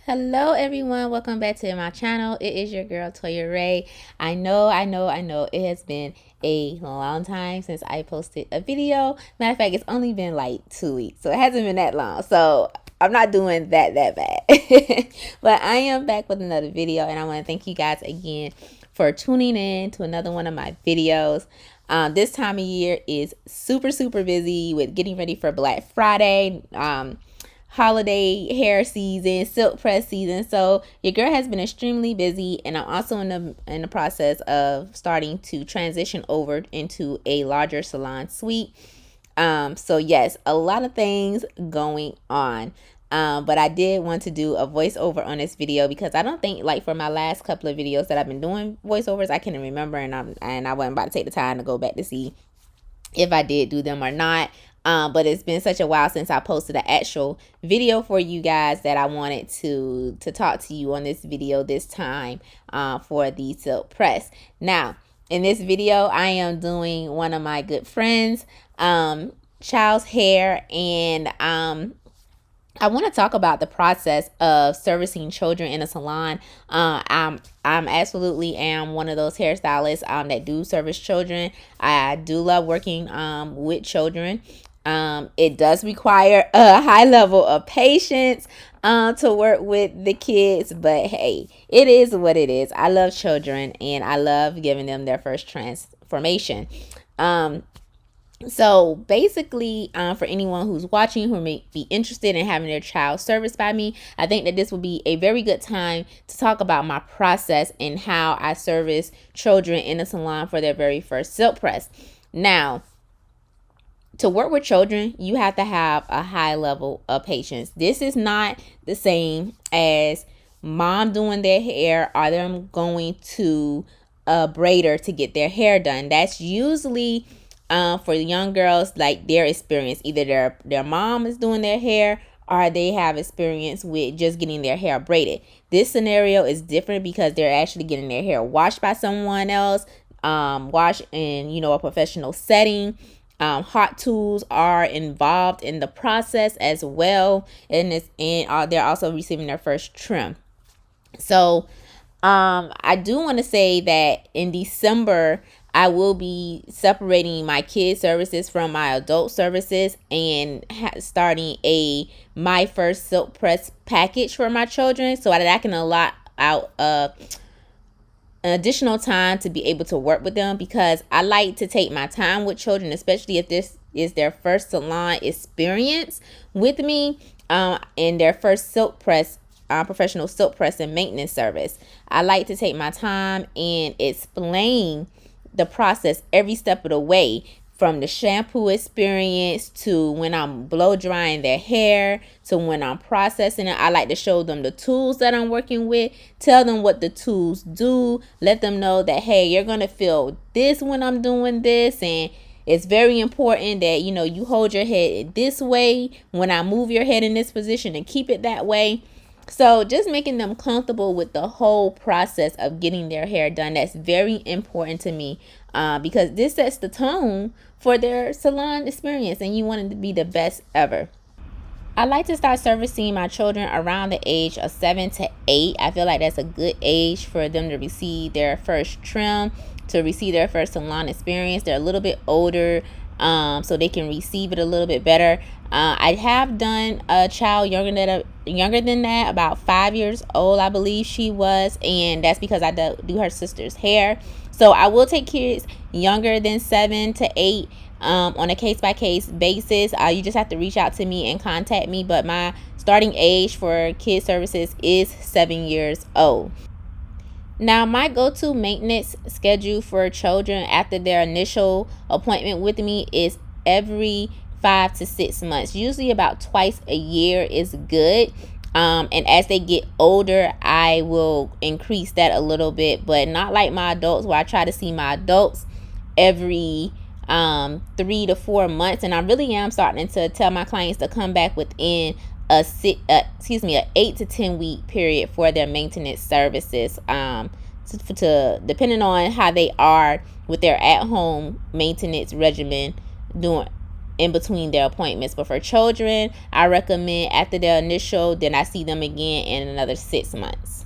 Hello everyone, welcome back to my channel. It is your girl Toya Rey. I know it has been a long time since I posted a video. Matter of fact, it's only been like 2 weeks, so it hasn't been that long. So I'm not doing that bad. But I am back with another video, and I want to thank you guys again for tuning in to another one of my videos. This time of year is super busy with getting ready for Black Friday, holiday hair season, silk press season. So your girl has been extremely busy, and I'm also in the process of starting to transition over into a larger salon suite. So yes, a lot of things going on. But I did want to do a voiceover on this video because I don't think, like, for my last couple of videos that I've been doing voiceovers, I can remember, and I wasn't about to take the time to go back to see if I did do them or not. But it's been such a while since I posted an actual video for you guys that I wanted to talk to you on this video this time for the silk press. Now, in this video, I am doing one of my good friends, child's hair, and I want to talk about the process of servicing children in a salon. I'm absolutely am one of those hairstylists that do service children. I do love working with children. It does require a high level of patience to work with the kids, but hey, it is what it is. I love children, and I love giving them their first transformation. So basically, for anyone who's watching who may be interested in having their child serviced by me, I think that this will be a very good time to talk about my process and how I service children in a salon for their very first silk press. Now, to work with children, you have to have a high level of patience. This is not the same as mom doing their hair or them going to a braider to get their hair done. That's usually for young girls, like, their experience. Either their mom is doing their hair or they have experience with just getting their hair braided. This scenario is different because they're actually getting their hair washed by someone else, washed in a professional setting. Hot tools are involved in the process as well, and they're also receiving their first trim. So I do want to say that in December, I will be separating my kid services from my adult services and starting my first silk press package for my children, so that I can allot out an additional time to be able to work with them, because I like to take my time with children, especially if this is their first salon experience with me, and their first silk press, professional silk press and maintenance service. I like to take my time and explain the process every step of the way, from the shampoo experience to when I'm blow drying their hair to when I'm processing it. I like to show them the tools that I'm working with, tell them what the tools do, let them know that, hey, you're going to feel this when I'm doing this, and it's very important that, you hold your head this way when I move your head in this position, and keep it that way. So just making them comfortable with the whole process of getting their hair done. That's very important to me, because this sets the tone for their salon experience, and you want it to be the best ever. I like to start servicing my children around the age of 7 to 8. I feel like that's a good age for them to receive their first trim, to receive their first salon experience. They're a little bit older, so they can receive it a little bit better. I have done a child younger than that, about 5 years old, I believe she was, and that's because I do her sister's hair. So I will take kids younger than 7 to 8 on a case-by-case basis. You just have to reach out to me and contact me, but my starting age for kid services is 7 years old. Now, my go-to maintenance schedule for children after their initial appointment with me is every 5 to 6 months. Usually about twice a year is good. And as they get older, I will increase that a little bit, but not like my adults, where I try to see my adults every 3 to 4 months. And I really am starting to tell my clients to come back within a 8 to 10 week period for their maintenance services, to depending on how they are with their at-home maintenance regimen in between their appointments. But for children, I recommend after their initial, then I see them again in another 6 months.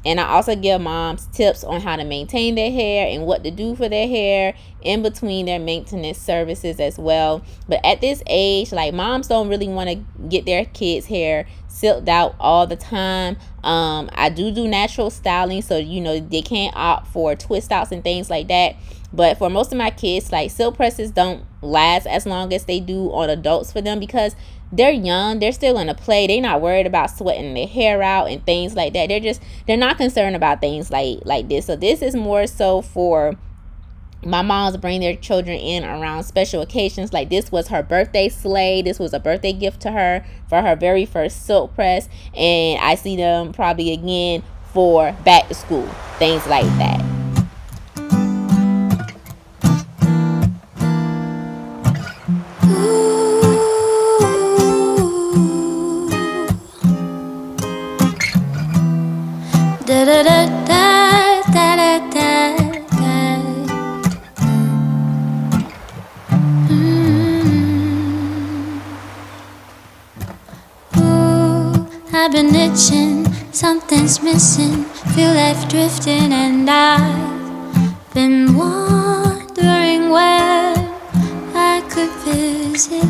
And I also give moms tips on how to maintain their hair and what to do for their hair in between their maintenance services as well. But at this age, like, moms don't really want to get their kids' hair silked out all the time. I do natural styling, so they can't opt for twist outs and things like that. But for most of my kids, like, silk presses don't last as long as they do on adults for them, because they're young, they're still gonna play, they're not worried about sweating their hair out and things like that. They're not concerned about things like this. So this is more so for my moms bring their children in around special occasions. Like, this was her birthday sleigh. This was a birthday gift to her for her very first silk press, and I see them probably again for back to school, things like that. Da da da da da da da. I've been itching, something's missing, feel left drifting, and I've been wondering where I could visit.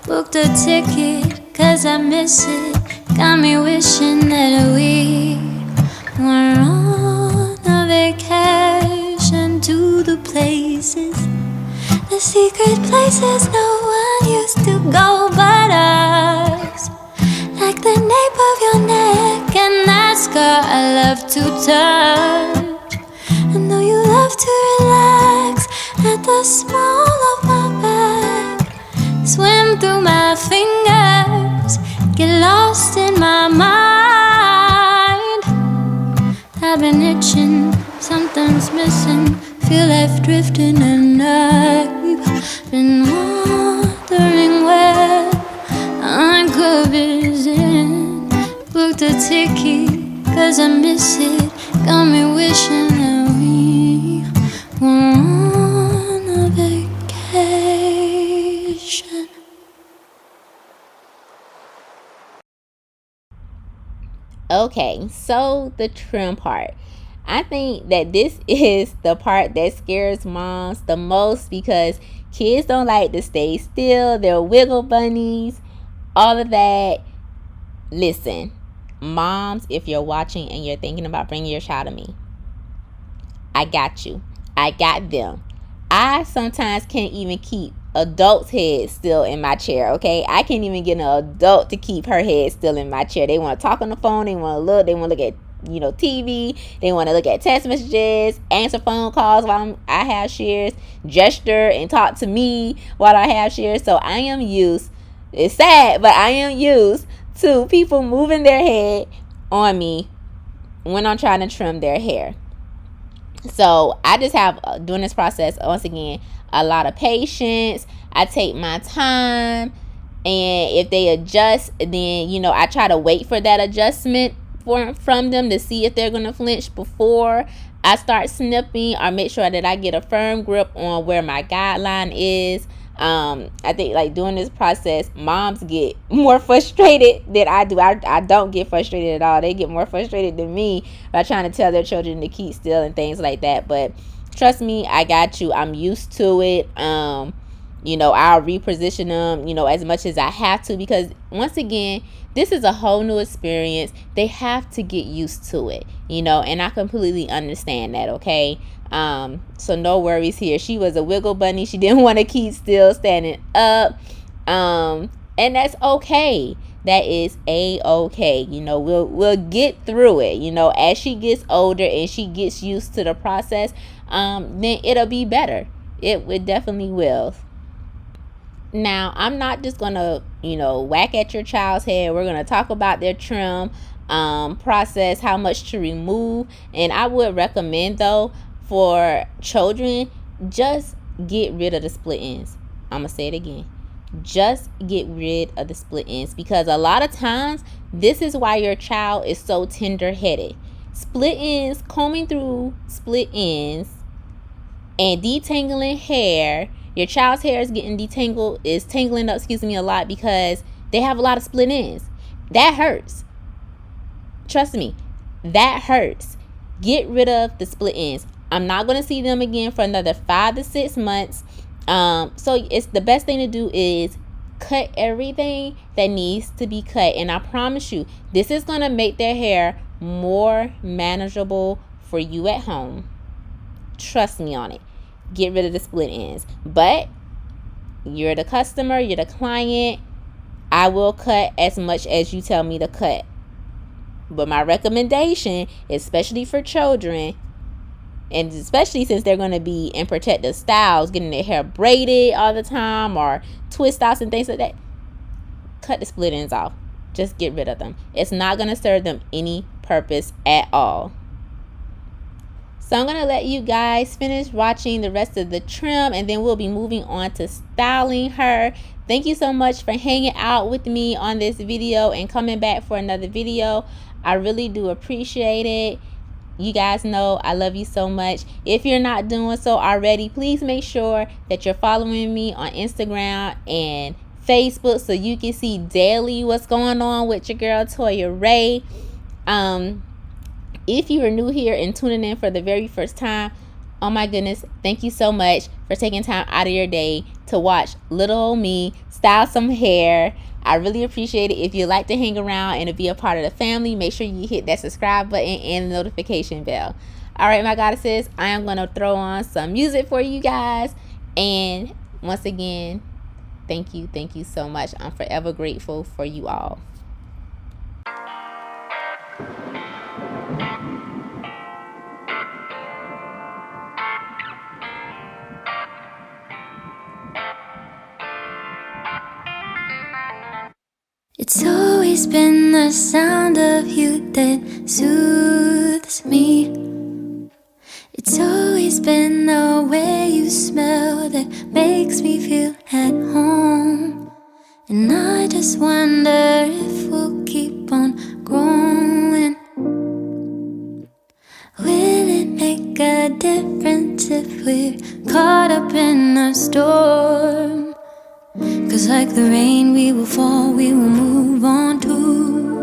Booked a ticket, 'cause I miss it. Got me wishing that we were on a vacation to the places, the secret places no one used to go but us. Like the nape of your neck and that scar I love to touch. I know you love to relax at the small of my back. Swim through my fingers, get lost in my mind. I've been itching, something's missing, feel left drifting, and I've been wondering where I could visit. Booked a ticket, 'cause I miss it. Got me wishing that we were on a vacation. Okay, so the trim part. I think that this is the part that scares moms the most, because kids don't like to stay still. They're wiggle bunnies, all of that. Listen, moms, if you're watching and you're thinking about bringing your child to me, I got you. I got them. I sometimes can't even keep adults' heads still in my chair, okay? I can't even get an adult to keep her head still in my chair. They want to talk on the phone. They want to look at TV. They want to look at text messages, answer phone calls while I have shares, gesture and talk to me while I have shares. So I am used, it's sad, but I am used to people moving their head on me when I'm trying to trim their hair. So I just have, during this process, once again, a lot of patience. I take my time, and if they adjust, then I try to wait for that adjustment from them to see if they're going to flinch before I start snipping, or make sure that I get a firm grip on where my guideline is. I think, like, during this process, moms get more frustrated than I do. I don't get frustrated at all. They get more frustrated than me by trying to tell their children to keep still and things like that. But trust me, I got you. I'm used to it. I'll reposition them, as much as I have to, because once again, this is a whole new experience. They have to get used to it, and I completely understand that, okay? So no worries here. She was a wiggle bunny. She didn't want to keep still standing up. And that's okay. That is a-okay. We'll get through it. As she gets older and she gets used to the process, then it'll be better. It definitely will. Now, I'm not just going to, whack at your child's head. We're going to talk about their trim process, how much to remove. And I would recommend, though, for children, just get rid of the split ends. I'm going to say it again. Just get rid of the split ends, because a lot of times, this is why your child is so tender-headed. Split ends, combing through split ends and detangling hair Your child's hair is getting tangling up, a lot because they have a lot of split ends. That hurts. Trust me, that hurts. Get rid of the split ends. I'm not going to see them again for another 5 to 6 months. So it's the best thing to do is cut everything that needs to be cut. And I promise you, this is going to make their hair more manageable for you at home. Trust me on it. Get rid of the split ends. But you're the customer, you're the client. I will cut as much as you tell me to cut. But my recommendation, especially for children, and especially since they're going to be in protective styles, getting their hair braided all the time or twist outs and things like that, cut the split ends off. Just get rid of them. It's not going to serve them any purpose at all. So I'm going to let you guys finish watching the rest of the trim, and then we'll be moving on to styling her. Thank you so much for hanging out with me on this video and coming back for another video. I really do appreciate it. You guys know I love you so much. If you're not doing so already, please make sure that you're following me on Instagram and Facebook so you can see daily what's going on with your girl Toya Rey. If you are new here and tuning in for the very first time, oh my goodness, thank you so much for taking time out of your day to watch little old me style some hair. I really appreciate it. If you'd like to hang around and to be a part of the family, make sure you hit that subscribe button and the notification bell. All right, my goddesses, I am going to throw on some music for you guys. And once again, thank you so much. I'm forever grateful for you all. It's always been the sound of you that soothes me. It's always been the way you smell that makes me feel at home. And I just wonder if we'll keep on growing. Will it make a difference if we're caught up in a storm? 'Cause like the rain we will fall, we will move on too.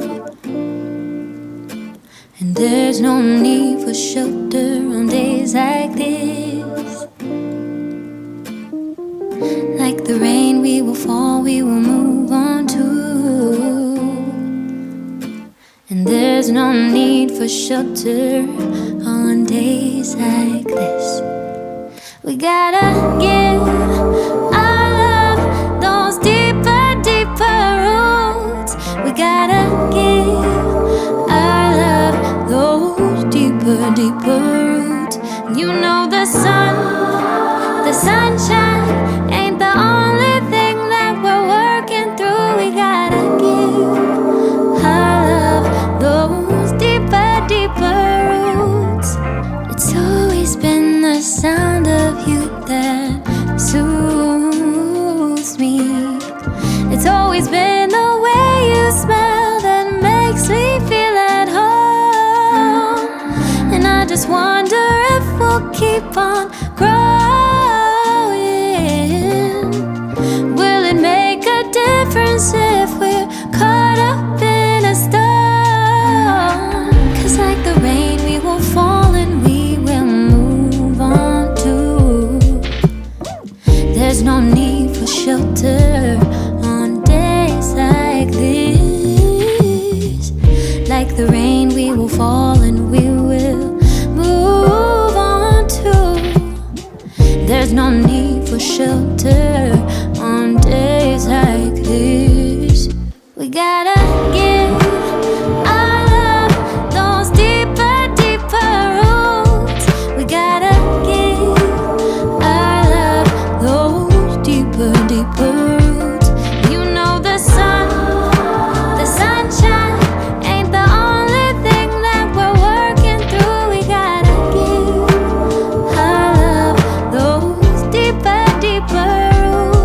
And there's no need for shelter on days like this. Like the rain we will fall, we will move on too. And there's no need for shelter on days like this. We gotta give our love those deeper, deeper roots. We gotta give our love those deeper, deeper roots. You know the sunshine ain't the only thing that we're working through. We gotta give our love those deeper, deeper roots. It's always been the sound of you that soothes me. It's always been the way you smell that makes me feel at home. And I just wonder if we'll keep on growing. Will it make a difference if we're caught up in a storm? 'Cause like the rain we will fall and we will move on too. There's no need for shelter on days like this. Like the rain we will fall and we will move on too. There's no need for shelter on days like this. We gotta give our love those deeper, deeper roots. We gotta give our love those deeper, deeper roots. You know the sunshine ain't the only thing that we're working through. We gotta give our love those deeper, deeper roots.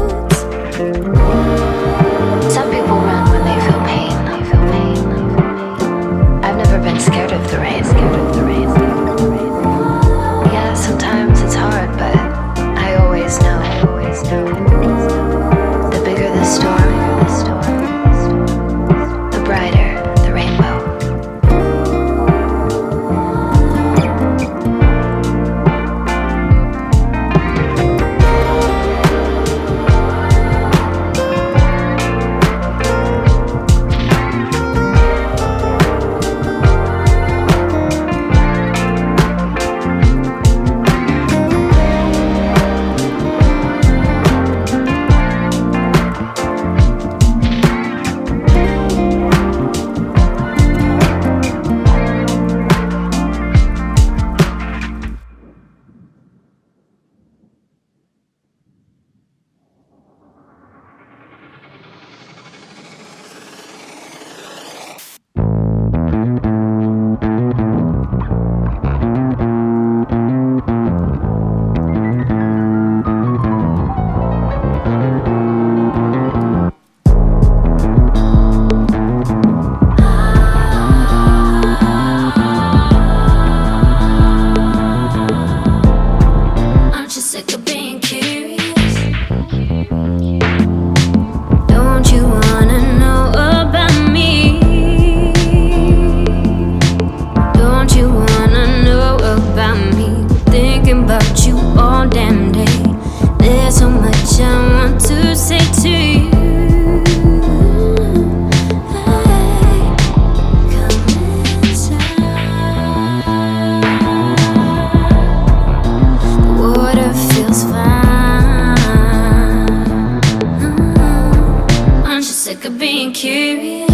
curious.